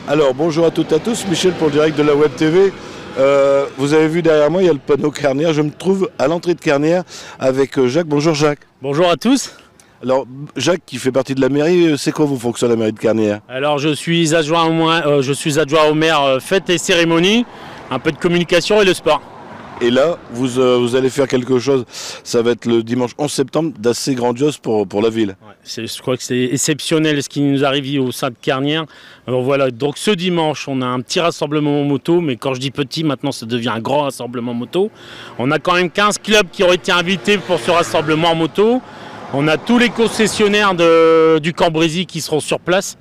Alors bonjour à toutes et à tous, Michel pour le direct de la Web TV. Vous avez vu derrière moi, il y a le panneau Carnière. Je me trouve à l'entrée de Carnière avec Jacques. Bonjour Jacques. Bonjour à tous. Alors Jacques qui fait partie de la mairie, c'est quoi vos fonctions à la mairie de Carnière? Alors je suis adjoint au maire fêtes et cérémonies, un peu de communication et le sport. Et là, vous allez faire quelque chose, ça va être le dimanche 11 septembre, d'assez grandiose pour la ville. Ouais, je crois que c'est exceptionnel ce qui nous arrive au sein de Carnière. Alors voilà, donc ce dimanche, on a un petit rassemblement moto, mais quand je dis petit, maintenant ça devient un grand rassemblement moto. On a quand même 15 clubs qui ont été invités pour ce rassemblement moto. On a tous les concessionnaires du Cambrésis qui seront sur place.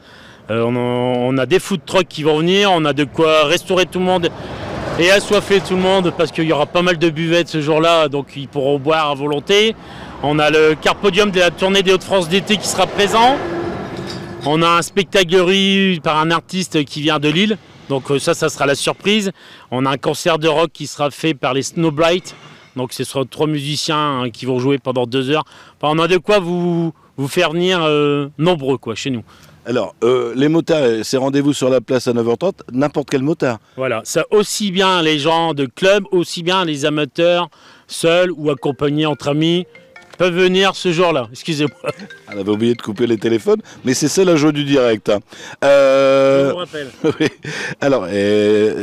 On a des food trucks qui vont venir, on a de quoi restaurer tout le monde et assoiffer tout le monde parce qu'il y aura pas mal de buvettes ce jour-là, donc ils pourront boire à volonté. On a le Carpodium de la tournée des Hauts-de-France d'été qui sera présent. On a un spectacle par un artiste qui vient de Lille, donc ça sera la surprise. On a un concert de rock qui sera fait par les Snowblight, donc ce sera 3 musiciens qui vont jouer pendant 2 heures. Enfin, on a de quoi vous faire venir nombreux chez nous. Alors, les motards, c'est rendez-vous sur la place à 9h30, n'importe quel motard. Voilà, ça aussi bien les gens de club, aussi bien les amateurs, seuls ou accompagnés entre amis, peuvent venir ce jour-là. Excusez-moi. On avait oublié de couper les téléphones, mais c'est ça la joie du direct. Je vous rappelle. Oui. Alors,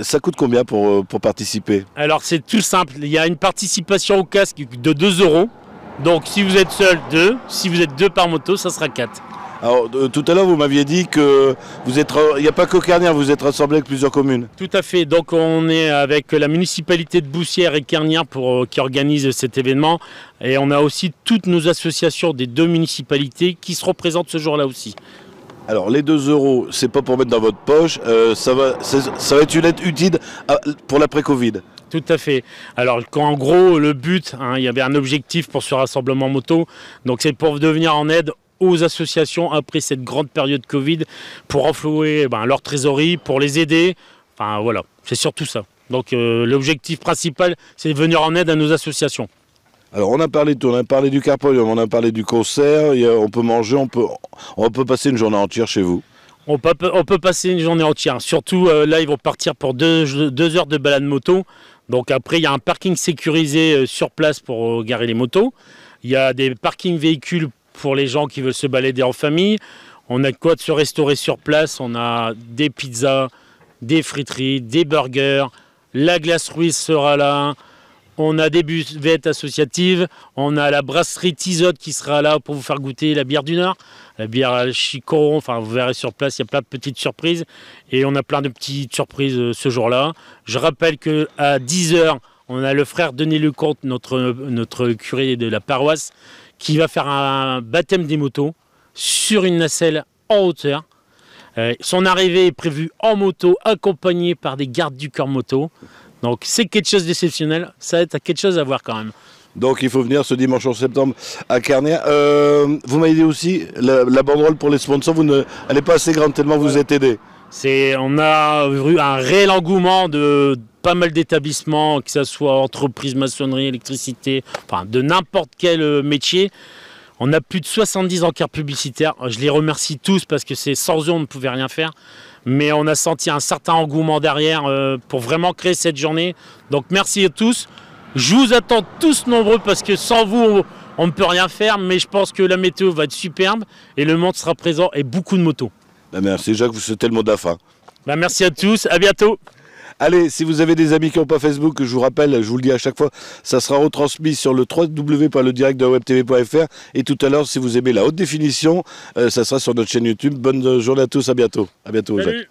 ça coûte combien pour participer? Alors, c'est tout simple. Il y a une participation au casque de 2 €. Donc, si vous êtes seul, 2. Si vous êtes 2 par moto, ça sera 4. Alors, tout à l'heure, vous m'aviez dit que il n'y a pas que Carnière, vous êtes rassemblés avec plusieurs communes. Tout à fait. Donc, on est avec la municipalité de Boussières et Carnière qui organise cet événement. Et on a aussi toutes nos associations des 2 municipalités qui seront présentes ce jour-là aussi. Alors, les 2 €, c'est pas pour mettre dans votre poche, ça va être une aide utile pour l'après-Covid. Tout à fait. Alors en gros, le but, il y avait un objectif pour ce rassemblement moto, donc c'est pour devenir en aide aux associations après cette grande période Covid, pour renflouer leur trésorerie, pour les aider. Enfin voilà, c'est surtout ça. Donc l'objectif principal, c'est de venir en aide à nos associations. Alors on a parlé de tout, on a parlé du Carpodium, on a parlé du concert, on peut manger, on peut passer une journée entière chez vous. On peut passer une journée entière. Surtout là, ils vont partir pour 2 heures de balade moto. Donc après, il y a un parking sécurisé sur place pour garer les motos. Il y a des parkings véhicules pour les gens qui veulent se balader en famille. On a de quoi de se restaurer sur place. On a des pizzas, des friteries, des burgers. La glace Ruiz sera là. On a des buvettes associatives. On a la brasserie Tizotte qui sera là pour vous faire goûter la bière du Nord. La bière Chicoron, enfin vous verrez sur place, il y a plein de petites surprises. Et on a plein de petites surprises ce jour-là. Je rappelle qu'à 10 h, on a le frère Denis Lecomte, notre curé de la paroisse, qui va faire un baptême des motos sur une nacelle en hauteur. Son arrivée est prévue en moto, accompagnée par des gardes du corps moto. Donc c'est quelque chose d'exceptionnel, ça va être quelque chose à voir quand même. Donc il faut venir ce dimanche 11 septembre à Carnière. Vous m'avez dit aussi, la banderole pour les sponsors, elle n'est pas assez grande tellement vous êtes aidé. On a eu un réel engouement de pas mal d'établissements, que ce soit entreprises, maçonnerie, électricité, enfin de n'importe quel métier. On a plus de 70 encarts publicitaires. Je les remercie tous parce que sans eux on ne pouvait rien faire. Mais on a senti un certain engouement derrière pour vraiment créer cette journée. Donc merci à tous. Je vous attends tous nombreux parce que sans vous, on ne peut rien faire. Mais je pense que la météo va être superbe et le monde sera présent et beaucoup de motos. Merci Jacques, c'était le mot de la fin. Merci à tous, à bientôt. Allez, si vous avez des amis qui n'ont pas Facebook, je vous rappelle, je vous le dis à chaque fois, ça sera retransmis sur le www.ledirectdewebtv.fr. Et tout à l'heure, si vous aimez la haute définition, ça sera sur notre chaîne YouTube. Bonne journée à tous, à bientôt. À bientôt, Jacques.